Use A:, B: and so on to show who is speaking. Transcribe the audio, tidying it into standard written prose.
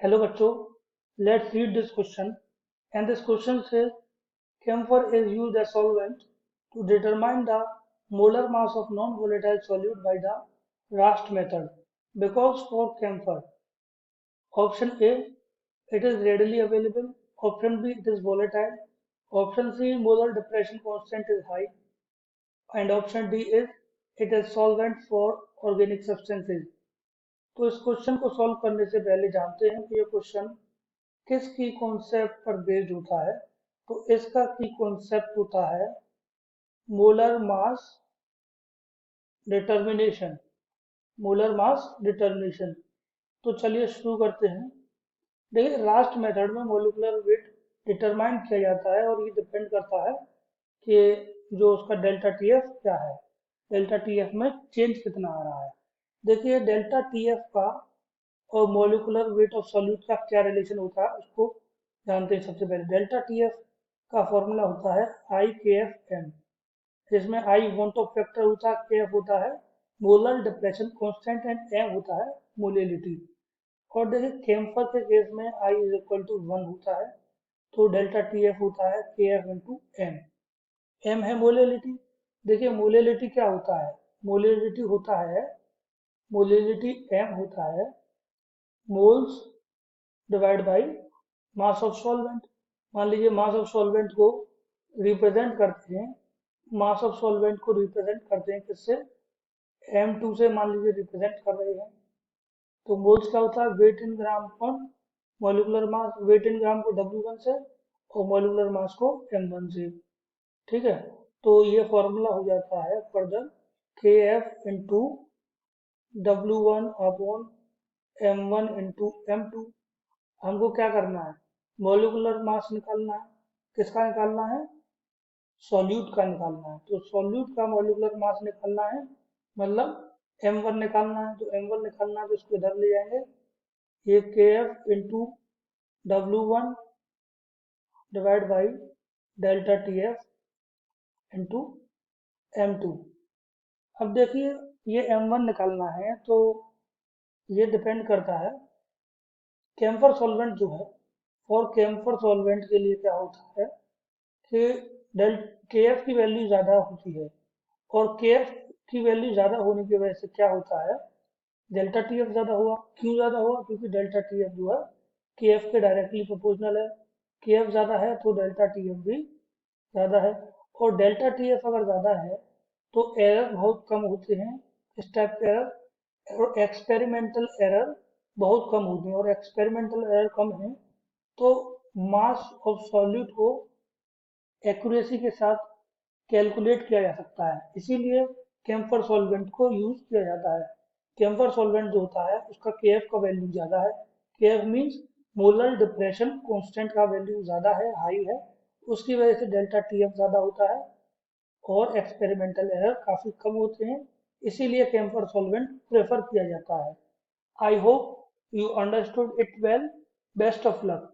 A: Hello बच्चों, let's read this question. And this question says camphor is used as solvent to determine the molar mass of non-volatile solute by the Rast method. Because for camphor, option A, it is readily available. Option B, it is volatile. Option C, molar depression constant is high. And option D is it is solvent for organic substances. तो इस question को solve करने से पहले जानते हैं कि ये क्वेश्चन किस की कॉन्सेप्ट पर बेस्ड होता है। तो इसका की कॉन्सेप्ट होता है molar mass determination. Molar mass determination. तो चलिए शुरू करते हैं। देखिए, लास्ट मेथड में मोलिकुलर वेट डिटरमाइन किया जाता है और ये डिपेंड करता है कि जो उसका डेल्टा टी एफ क्या है, डेल्टा टी एफ में चेंज कितना आ रहा है। देखिए, डेल्टा टी एफ का और मोलिकुलर वेट ऑफ सॉल्यूट का क्या रिलेशन होता है उसको जानते हैं। सबसे पहले डेल्टा टी एफ का फॉर्मूला होता है आई के एफ एम, जिसमें आई वॉन्ट ऑफ फैक्टर होता है, के एफ होता है molar depression constant and M होता है मोलिलिटी। और देखिए, कैम्फर के केस में आई इज इक्वल टू 1 होता है, तो डेल्टा टी एफ होता है के एफ इंटू एम। एम है मोलिलिटी। देखिए, मोलिलिटी क्या होता है, मोलिलिटी होता है, मोलिलिटी एम होता है moles divide by mass of solvent. मान लीजिए मास ऑफ सॉल्वेंट को रिप्रेजेंट करते हैं, मास ऑफ सॉल्वेंट को रिप्रेजेंट करते हैं किससे, m2 से मान लीजिए रिप्रेजेंट कर रहे हैं। तो मोल्स क्या होता है, weight in gram upon molecular mass. Weight in gram को W1 से और मॉलिकुलर मास को m1 से। ठीक है, तो ये फॉर्मूला हो जाता है फर्दर के F into W1 upon m1 into m2। हमको क्या करना है, मॉलिकुलर मास निकालना है। किसका निकालना है, सॉल्यूट का निकालना है। तो सॉल्यूट का मॉलिकुलर मास निकालना है, मतलब m1 निकालना है। तो m1 निकालना है तो इसको इधर ले जाएंगे, ये के F into W1 divide by delta T F into m2। अब देखिए, ये m1 निकालना है तो ये डिपेंड करता है कैम्फर सॉल्वेंट जो है। और कैम्फर सॉल्वेंट के लिए क्या होता है कि डेल के एफ की वैल्यू ज़्यादा होती है, और के एफ की वैल्यू ज़्यादा होने की वजह से क्या होता है, डेल्टा टी एफ ज़्यादा हुआ। क्यों ज़्यादा हुआ, क्योंकि डेल्टा टी एफ जो है के एफ के डायरेक्टली प्रोपोर्शनल है। के एफ ज़्यादा है तो डेल्टा टी एफ भी ज़्यादा है। और डेल्टा टी एफ अगर ज़्यादा है तो एरर बहुत कम होते हैं, स्टेप एरर और एक्सपेरिमेंटल एरर बहुत कम होते हैं। और एक्सपेरिमेंटल एरर कम है तो मास ऑफ सॉल्यूट को एक्यूरेसी के साथ कैलकुलेट किया जा सकता है, इसीलिए कैम्फर सॉल्वेंट को यूज किया जाता है। कैम्फर सॉल्वेंट जो होता है उसका के एफ का वैल्यू ज़्यादा है। के F means molar depression constant का वैल्यू ज़्यादा है, हाई है, उसकी वजह से डेल्टा टी एफ ज़्यादा होता है और एक्सपेरिमेंटल एरर काफ़ी कम होते हैं, इसीलिए कैम्फर सॉल्वेंट प्रेफर किया जाता है। I hope you understood it well. Best of luck.